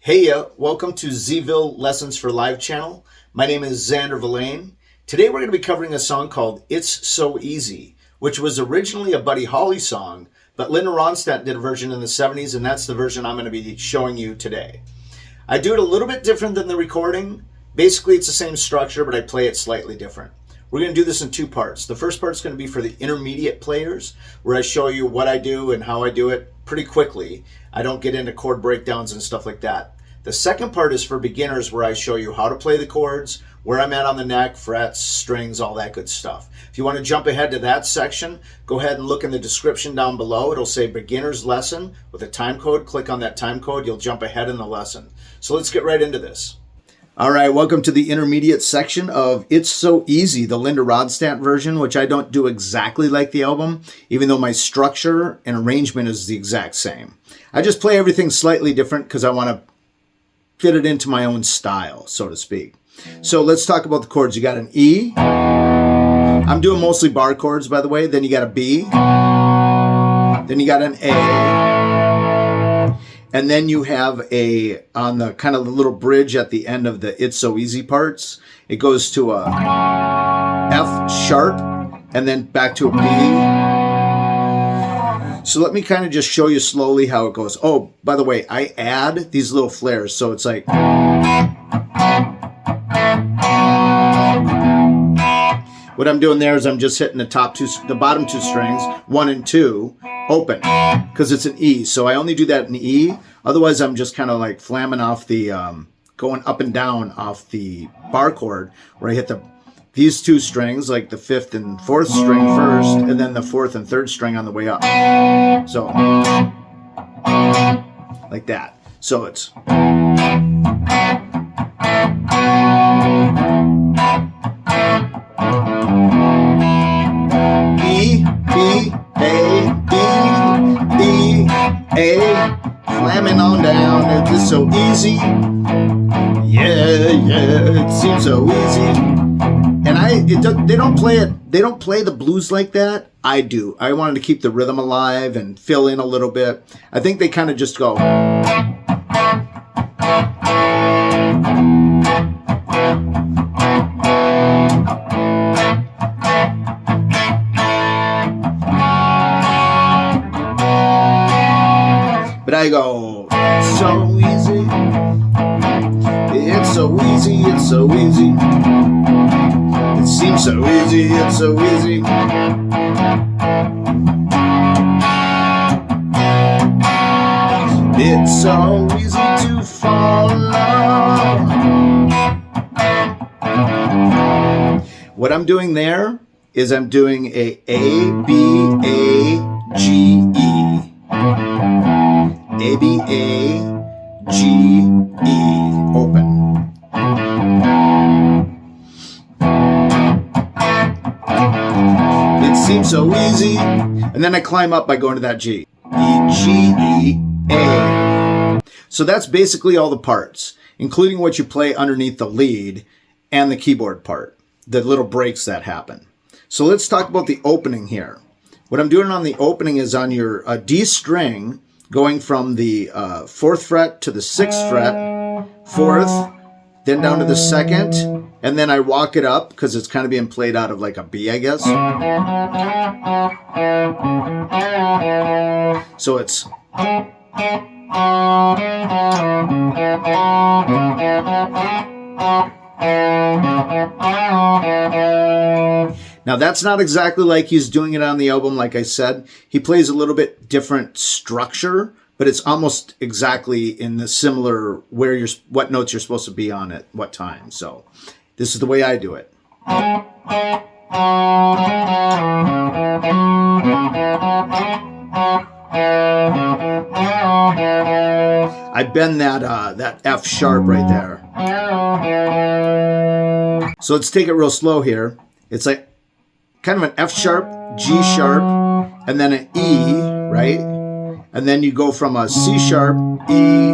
Hey, welcome to Zville Lessons for Live channel. My name is Xander Villain. Today we're going to be covering a song called It's So Easy, which was originally a Buddy Holly song, but Linda Ronstadt did a version in the 70s, and that's the version I'm going to be showing you today. I do it a little bit different than the recording. Basically, it's the same structure, but I play it slightly different. We're going to do this in two parts. The first part is going to be for the intermediate players, where I show you what I do and how I do it pretty quickly. I don't get into chord breakdowns and stuff like that. The second part is for beginners, where I show you how to play the chords, where I'm at on the neck, frets, strings, all that good stuff. If you want to jump ahead to that section, go ahead and look in the description down below. It'll say beginner's lesson with a time code. Click on that time code. You'll jump ahead in the lesson. So let's get right into this. All right, welcome to the intermediate section of It's So Easy, the Linda Ronstadt version, which I don't do exactly like the album, even though my structure and arrangement is the exact same. I just play everything slightly different because I want to fit it into my own style, so to speak. So let's talk about the chords. You got an E. I'm doing mostly bar chords, by the way. Then you got a B. Then you got an A. And then you have a, on the kind of the little bridge at the end of the It's So Easy parts, it goes to a F sharp and then back to a B. So let me kind of just show you slowly how it goes. Oh, by the way, I add these little flares. So it's like, what I'm doing there is I'm just hitting the bottom two strings, 1 and 2, open, because it's an E. So I only do that in E. Otherwise, I'm just kind of like flamming off the, going up and down off the bar chord, where I hit these two strings, like the 5th and 4th string first, and then the 4th and 3rd string on the way up. So, like that. So it's E, B, A, B, E, A, slamming on down. It's just so easy. Yeah, it seems so easy. And they don't play it. They don't play the blues like that. I do. I wanted to keep the rhythm alive and fill in a little bit. I think they kind of just go. But I go, so easy. It's so easy. It's so easy. It seems so easy, it's so easy. It's so easy to follow. What I'm doing there is I'm doing A, B, A, G, E. A, B, A, G, E. Open. Seems so easy. And then I climb up by going to that G. E, G, E, A. So that's basically all the parts, including what you play underneath the lead and the keyboard part, the little breaks that happen. So let's talk about the opening here. What I'm doing on the opening is on your D string, going from the 4th fret to the 6th fret, 4th, then down to the 2nd, and then I walk it up because it's kind of being played out of like a B, I guess. So it's. Now that's not exactly like he's doing it on the album, like I said. He plays a little bit different structure, but it's almost exactly in the similar what notes you're supposed to be on at what time. So this is the way I do it. I bend that F sharp right there. So let's take it real slow here. It's like kind of an F sharp, G sharp, and then an E, right? And then you go from a C sharp, E.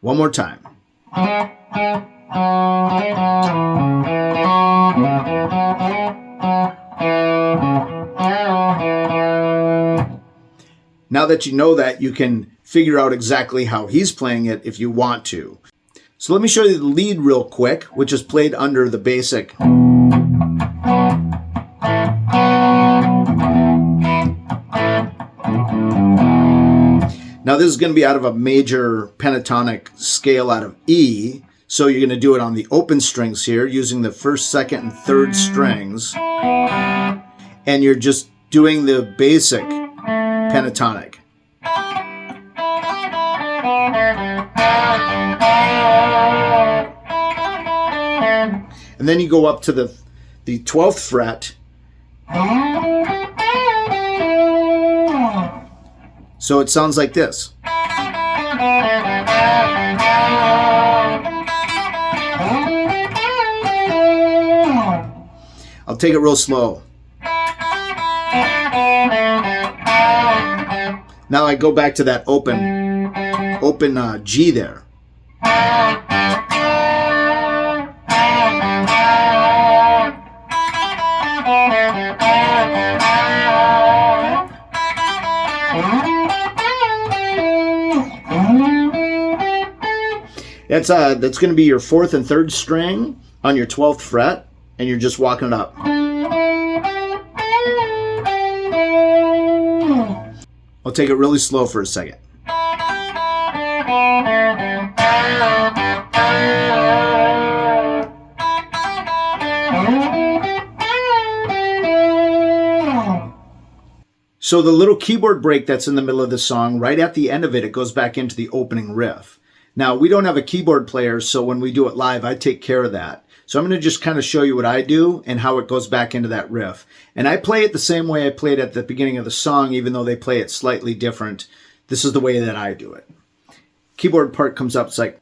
One more time. Now that you know that, you can figure out exactly how he's playing it if you want to. So let me show you the lead real quick, which is played under the basic. Now this is going to be out of a major pentatonic scale out of E, so you're going to do it on the open strings here using the first, second, and third strings, and you're just doing the basic pentatonic. And then you go up to the 12th fret. So it sounds like this. I'll take it real slow. Now I go back to that open G there. That's going to be your 4th and 3rd string on your 12th fret, and you're just walking it up. I'll take it really slow for a second. So the little keyboard break that's in the middle of the song, right at the end of it, it goes back into the opening riff. Now, we don't have a keyboard player, so when we do it live, I take care of that. So I'm going to just kind of show you what I do and how it goes back into that riff. And I play it the same way I played at the beginning of the song, even though they play it slightly different. This is the way that I do it. Keyboard part comes up, it's like...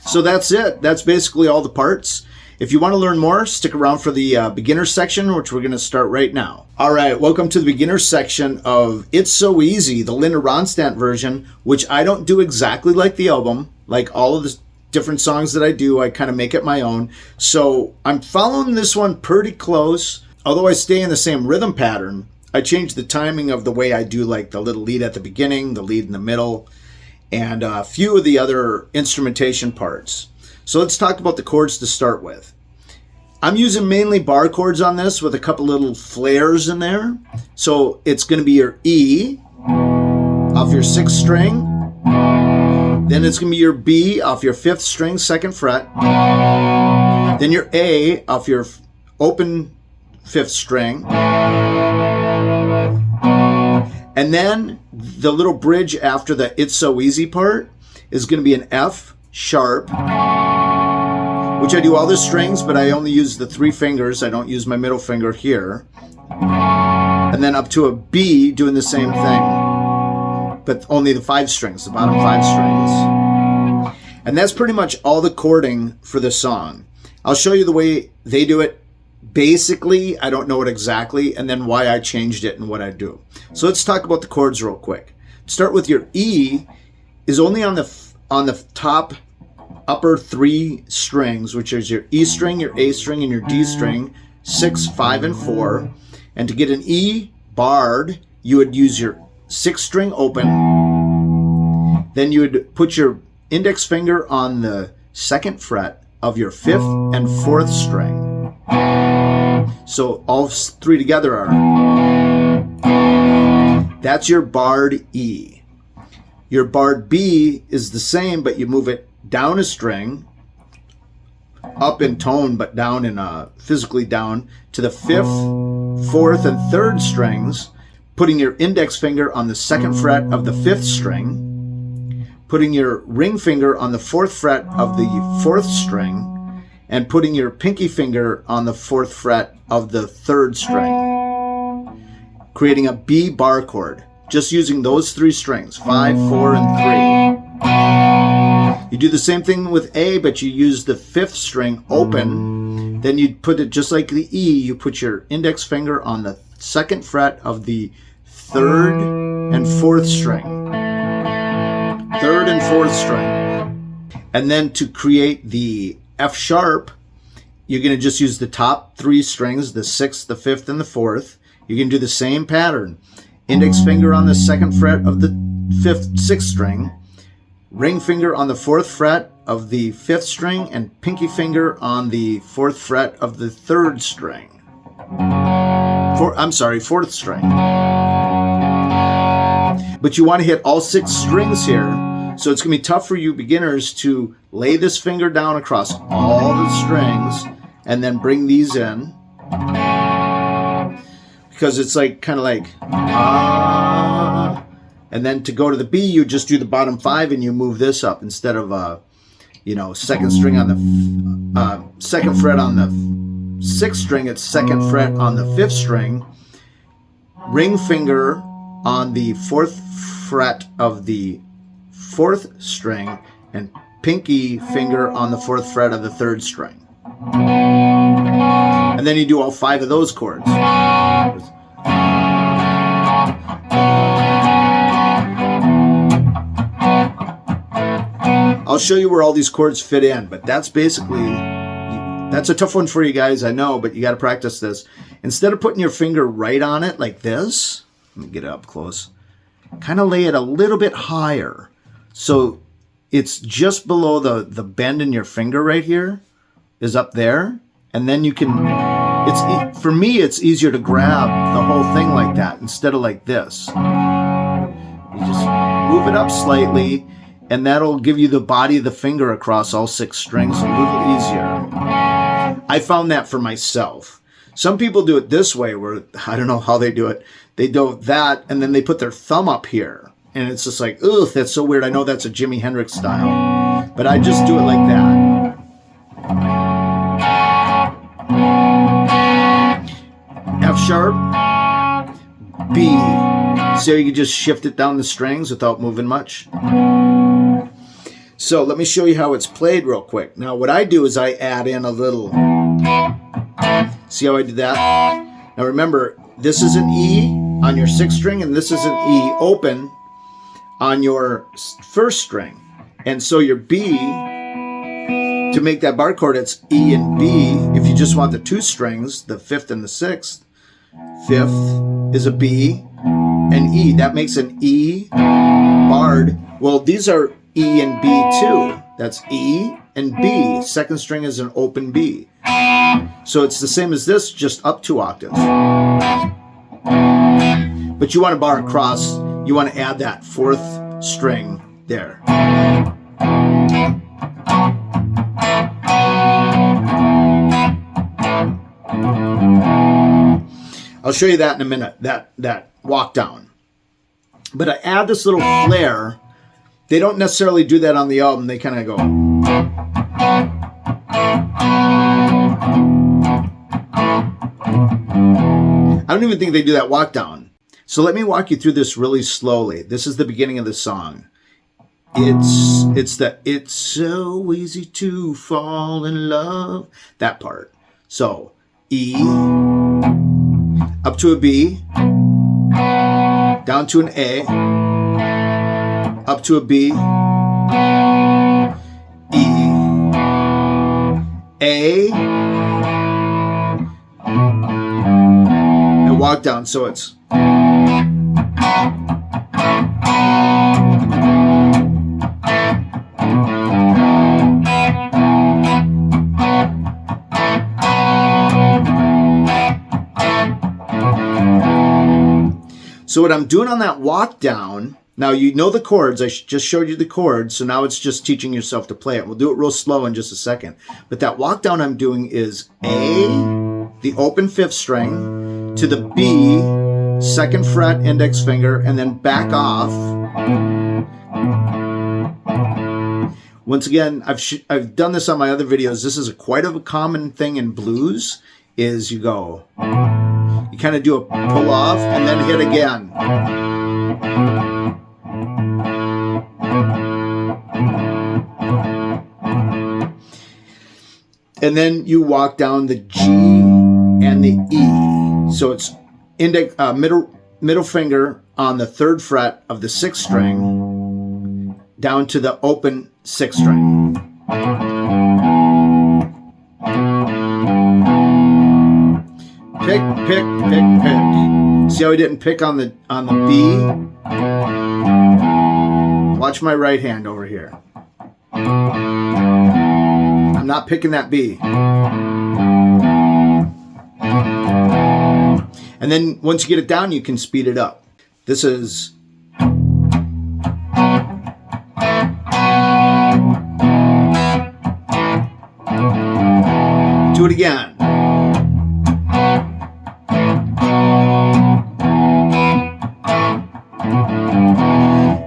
So that's it. That's basically all the parts. If you want to learn more, stick around for the beginner section, which we're going to start right now. All right, welcome to the beginner section of It's So Easy, the Linda Ronstadt version, which I don't do exactly like the album. Like all of the different songs that I do, I kind of make it my own. So I'm following this one pretty close. Although I stay in the same rhythm pattern, I change the timing of the way I do like the little lead at the beginning, the lead in the middle, and a few of the other instrumentation parts. So let's talk about the chords to start with. I'm using mainly bar chords on this with a couple little flares in there. So it's going to be your E off your 6th string. Then it's going to be your B off your 5th string, 2nd fret. Then your A off your open 5th string. And then the little bridge after the It's So Easy part is going to be an F sharp, which I do all the strings, but I only use the 3 fingers. I don't use my middle finger here. And then up to a B doing the same thing, but only the 5 strings, the bottom 5 strings. And that's pretty much all the chording for the song. I'll show you the way they do it. Basically, I don't know it exactly, and then why I changed it and what I do. So let's talk about the chords real quick. Start with your E is only on the top upper 3 strings, which is your E string, your A string, and your D string, 6, 5, and 4. And to get an E barred, you would use your 6th string open. Then you would put your index finger on the 2nd fret of your 5th and 4th string. So all 3 together are, that's your barred E. Your barred B is the same, but you move it down a string, up in tone, but down in physically down to the 5th, 4th, and 3rd strings, putting your index finger on the 2nd fret of the 5th string, putting your ring finger on the 4th fret of the 4th string, and putting your pinky finger on the 4th fret of the 3rd string, creating a B bar chord, just using those 3 strings, 5, 4, and 3. You do the same thing with A, but you use the 5th string open. Then you put it just like the E, you put your index finger on the 2nd fret of the 3rd and 4th string. 3rd and 4th string. And then to create the F sharp, you're going to just use the top 3 strings, the 6th, the 5th, and the 4th. You can do the same pattern. Index finger on the 2nd fret of the 6th string, ring finger on the 4th fret of the 5th string, and pinky finger on the 4th fret of the 3rd string. 4th string. But you want to hit all 6 strings here, so it's going to be tough for you beginners to lay this finger down across all the strings and then bring these in, because it's like kind of like and then to go to the B, you just do the bottom 5 and you move this up instead of 2nd string on the 2nd fret on the 6th string. It's 2nd fret on the 5th string, ring finger on the 4th fret of the 4th string, and pinky finger on the 4th fret of the 3rd string. And then you do all 5 of those chords. I'll show you where all these chords fit in, but that's a tough one for you guys, I know, but you got to practice this. Instead of putting your finger right on it like this, let me get it up close, kind of lay it a little bit higher. So it's just below the bend in your finger right here is up there. And then you can, for me, it's easier to grab the whole thing like that instead of like this. You just move it up slightly, and that'll give you the body of the finger across all 6 strings a little easier. I found that for myself. Some people do it this way, where I don't know how they do it. They do that, and then they put their thumb up here. And it's just like, ugh, that's so weird. I know that's a Jimi Hendrix style. But I just do it like that. F sharp, B. So you can just shift it down the strings without moving much. So let me show you how it's played real quick. Now what I do is I add in a little. See how I did that? Now remember, this is an E on your 6th string, and this is an E open on your 1st string. And so your B, to make that bar chord, it's E and B. If you just want the 2 strings, the 5th and the 6th, 5th is a B and E. That makes an E barred. Well, these are E and B too. That's E and B. 2nd string is an open B. So it's the same as this, just up 2 octaves. But you want to bar across, you want to add that 4th string there. I'll show you that in a minute, that walk down. But I add this little flair. They don't necessarily do that on the album. They kind of go. I don't even think they do that walk down. So let me walk you through this really slowly. This is the beginning of the song. It's so easy to fall in love. That part. So E, up to a B, down to an A, up to a B, E, A, and walk down. So it's so what I'm doing on that walk down, now you know the chords, I just showed you the chords, so now it's just teaching yourself to play it. We'll do it real slow in just a second. But that walk down I'm doing is A, the open 5th string, to the B, 2nd fret index finger, and then back off, Once again, I've done this on my other videos. This is quite a common thing in blues, is you go, you kind of do a pull off and then hit again. And then you walk down the G and the E. So it's middle finger on the 3rd fret of the 6th string down to the open 6th string. Pick, pick, pick, pick. See how he didn't pick on the B? Watch my right hand over here. I'm not picking that B. And then once you get it down, you can speed it up. This is... Do it again.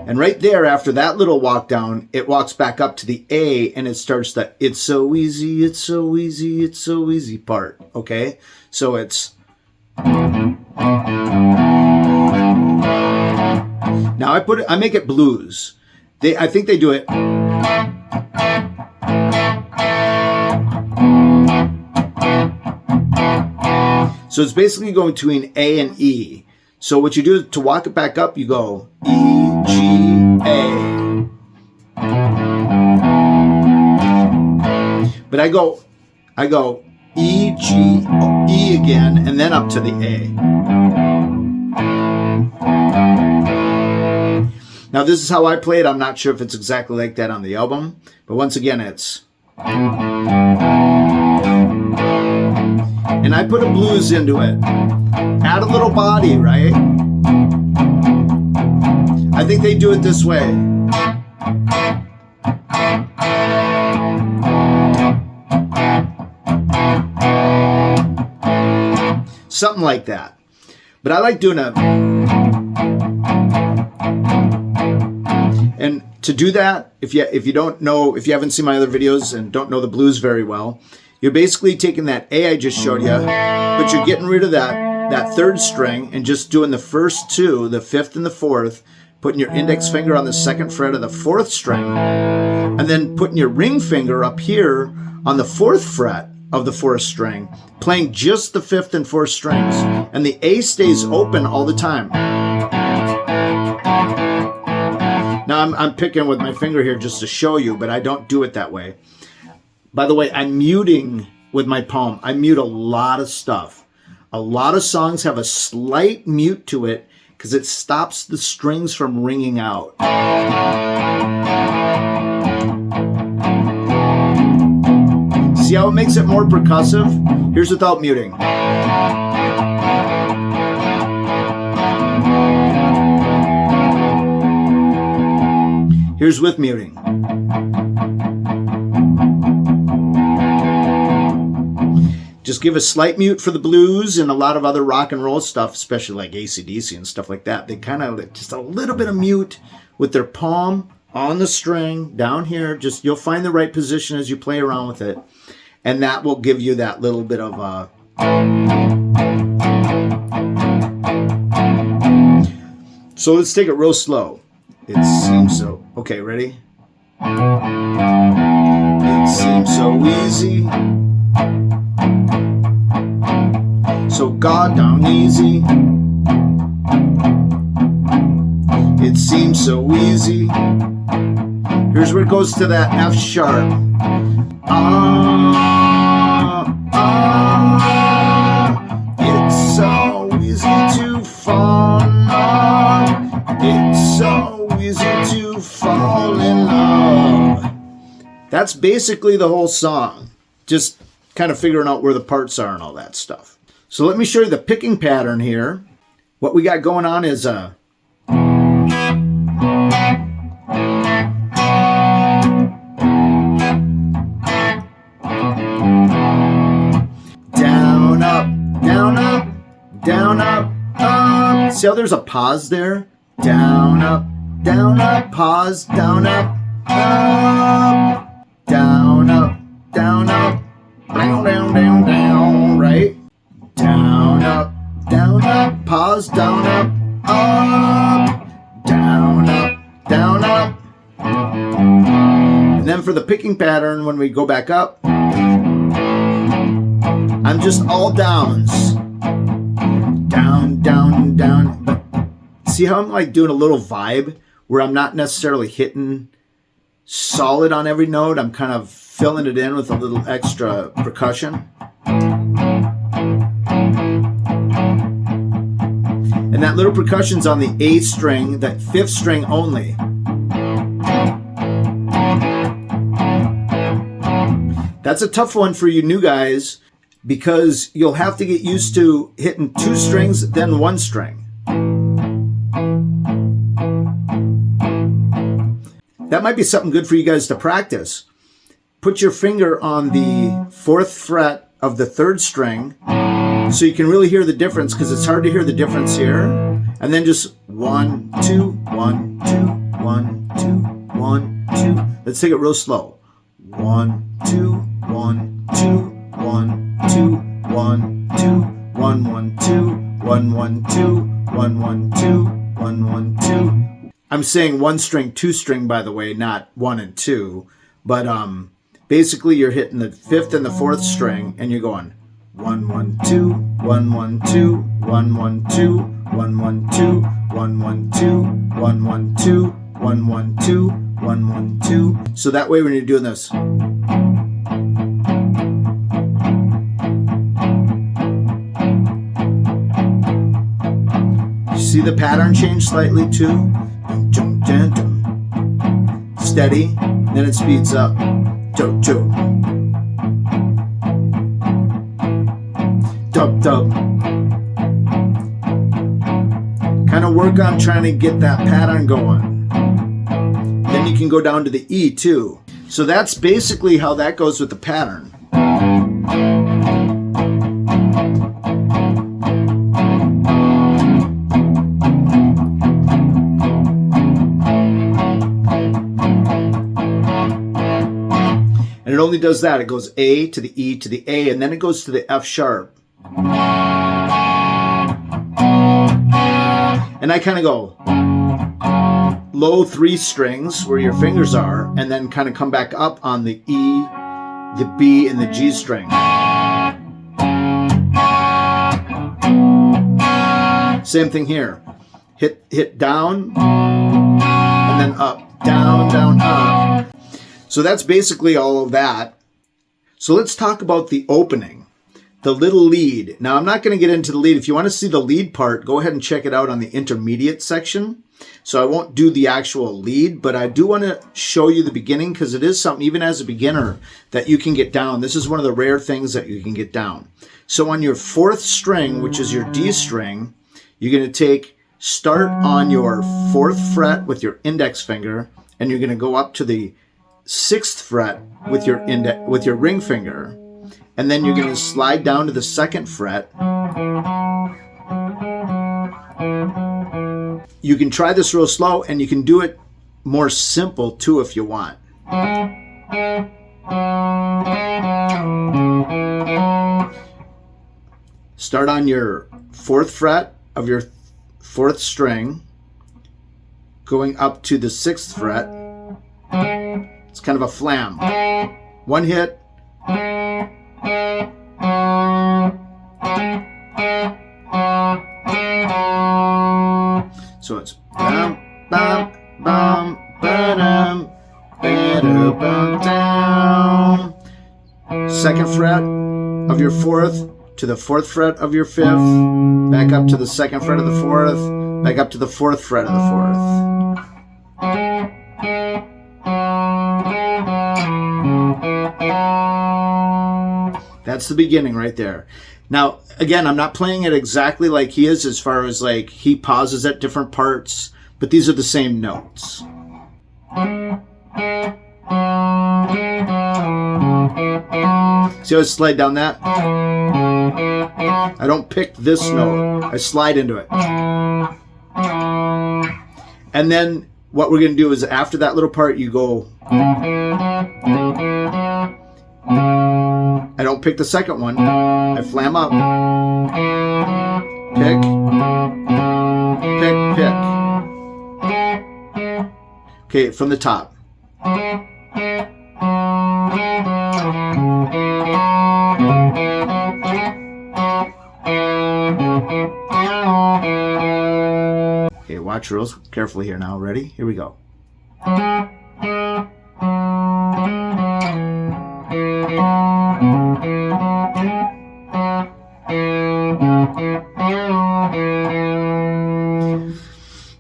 And right there, after that little walk down, it walks back up to the A and it starts the "it's so easy, it's so easy, it's so easy" part. Okay? So it's... Now I make it blues. I think they do it. So it's basically going between A and E. So what you do to walk it back up, you go E, G, A. But I go E, G, E again, and then up to the A. Now this is how I play it. I'm not sure if it's exactly like that on the album, but once again it's... And I put a blues into it. Add a little body, right? I think they do it this way. Something like that. But I like doing a... And to do that, if you don't know, if you haven't seen my other videos and don't know the blues very well, you're basically taking that A I just showed you, but you're getting rid of that 3rd string and just doing the first 2, the 5th and the 4th, putting your index finger on the 2nd fret of the 4th string, and then putting your ring finger up here on the 4th fret of the 4th string, playing just the 5th and 4th strings, and the A stays open all the time. Now I'm picking with my finger here just to show you, but I don't do it that way. By the way, I'm muting with my palm. I mute a lot of stuff. A lot of songs have a slight mute to it because it stops the strings from ringing out. See how it makes it more percussive? Here's without muting. Here's with muting. Just give a slight mute for the blues and a lot of other rock and roll stuff, especially like AC/DC and stuff like that. They kind of just a little bit of mute with their palm on the string down here. Just you'll find the right position as you play around with it, and that will give you that little bit of a... So let's take it real slow. It seems so... Okay, ready? It seems so easy. So God down easy. It seems so easy. Here's where it goes to that F sharp. It's so easy to fall in love. It's so easy to fall in love. That's basically the whole song. Just kind of figuring out where the parts are and all that stuff. So let me show you the picking pattern here. What we got going on is a... Down, up, down, up, down, up, up. See how there's a pause there? Down, up, pause, down, up. up, down, up, down, up, down, down, down, down, right? Down, up, pause, down, up, down, up. And then for the picking pattern, when we go back up, I'm just all downs. Down, down, down. But see how I'm like doing a little vibe where I'm not necessarily hitting solid on every note. I'm kind of filling it in with a little extra percussion. And that little percussion's on the A string, that 5th string only. That's a tough one for you new guys because you'll have to get used to hitting 2 strings, then 1 string. That might be something good for you guys to practice. Put your finger on the 4th fret of the 3rd string so you can really hear the difference, because it's hard to hear the difference here. And then just 1, 2, 1, 2, 1, 2, 1, 2. Let's take it real slow. 1, 2, 1, 2, 1, 2, 1, 2, 1, 1, 2, 1, 1, 2, 1, 1, 2, 1, 1, 2. I'm saying 1 string, 2 string, by the way, not 1 and 2. But basically you're hitting the 5th and the 4th string and you're going 1, 1, 2, 1, 1, 2, 1, 1, 2, 1, 1, 2, 1, 1, 2, 1, 1, 2, 1, 1, 2, 1, 1, 2. So that way when you're doing this, see the pattern change slightly too? Steady, then it speeds up. Dub, dub. Kind of work on trying to get that pattern going. Then you can go down to the E too. So that's basically how that goes with the pattern. And it only does that. It goes A to the E to the A, and then it goes to the F sharp. And I kind of go low 3 strings where your fingers are, and then kind of come back up on the E, the B, and the G string. Same thing here. Hit down, and then up. Down, down, up. So that's basically all of that. So let's talk about the opening, the little lead. Now, I'm not going to get into the lead. If you want to see the lead part, go ahead and check it out on the intermediate section. So I won't do the actual lead, but I do want to show you the beginning because it is something, even as a beginner, that you can get down. This is one of the rare things that you can get down. So on your 4th string, which is your D string, you're going to start on your 4th fret with your index finger, and you're going to go up to the 6th fret with your ring finger, and then you're going to slide down to the 2nd fret. You can try this real slow, and you can do it more simple too if you want. Start on your 4th fret of your 4th string, going up to the 6th fret. It's kind of a flam. 1 hit. So it's bum, bum, bum, ba-dum, ba-da-bum, down. 2nd fret of your 4th to the 4th fret of your 5th, back up to the 2nd fret of the 4th, back up to the 4th fret of the 4th. That's the beginning right there. Now, again, I'm not playing it exactly like he is as far as like he pauses at different parts, but these are the same notes. See how I slide down that? I don't pick this note. I slide into it. And then what we're going to do is after that little part, you go. I don't pick the second one. I flam up. Pick. Pick, pick. Okay, from the top. Okay, watch real carefully here now. Ready? Here we go.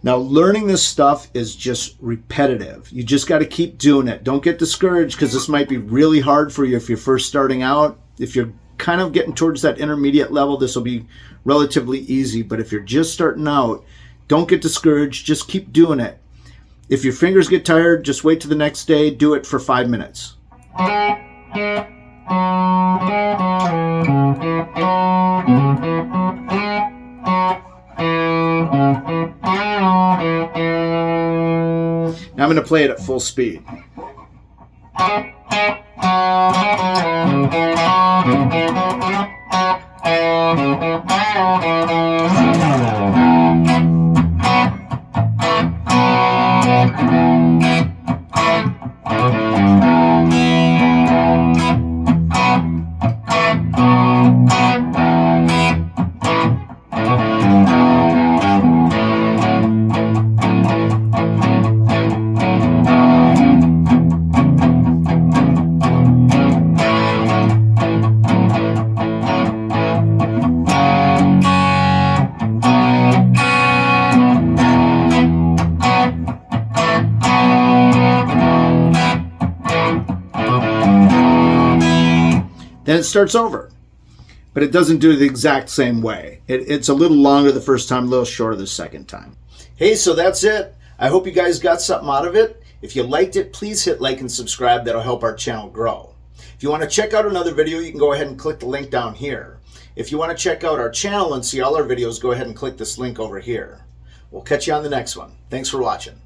Now, learning this stuff is just repetitive. You just got to keep doing it. Don't get discouraged because this might be really hard for you if you're first starting out. If you're kind of getting towards that intermediate level, this will be relatively easy. But if you're just starting out, don't get discouraged. Just keep doing it. If your fingers get tired, just wait till the next day. Do it for 5 minutes. Now I'm going to play it at full speed. Then it starts over, but it doesn't do it the exact same way. It's a little longer the first time, a little shorter the second time. Hey, so that's it. I hope you guys got something out of it. If you liked it, please hit like and subscribe. That'll help our channel grow. If you want to check out another video, you can go ahead and click the link down here. If you want to check out our channel and see all our videos, go ahead and click this link over here. We'll catch you on the next one. Thanks for watching.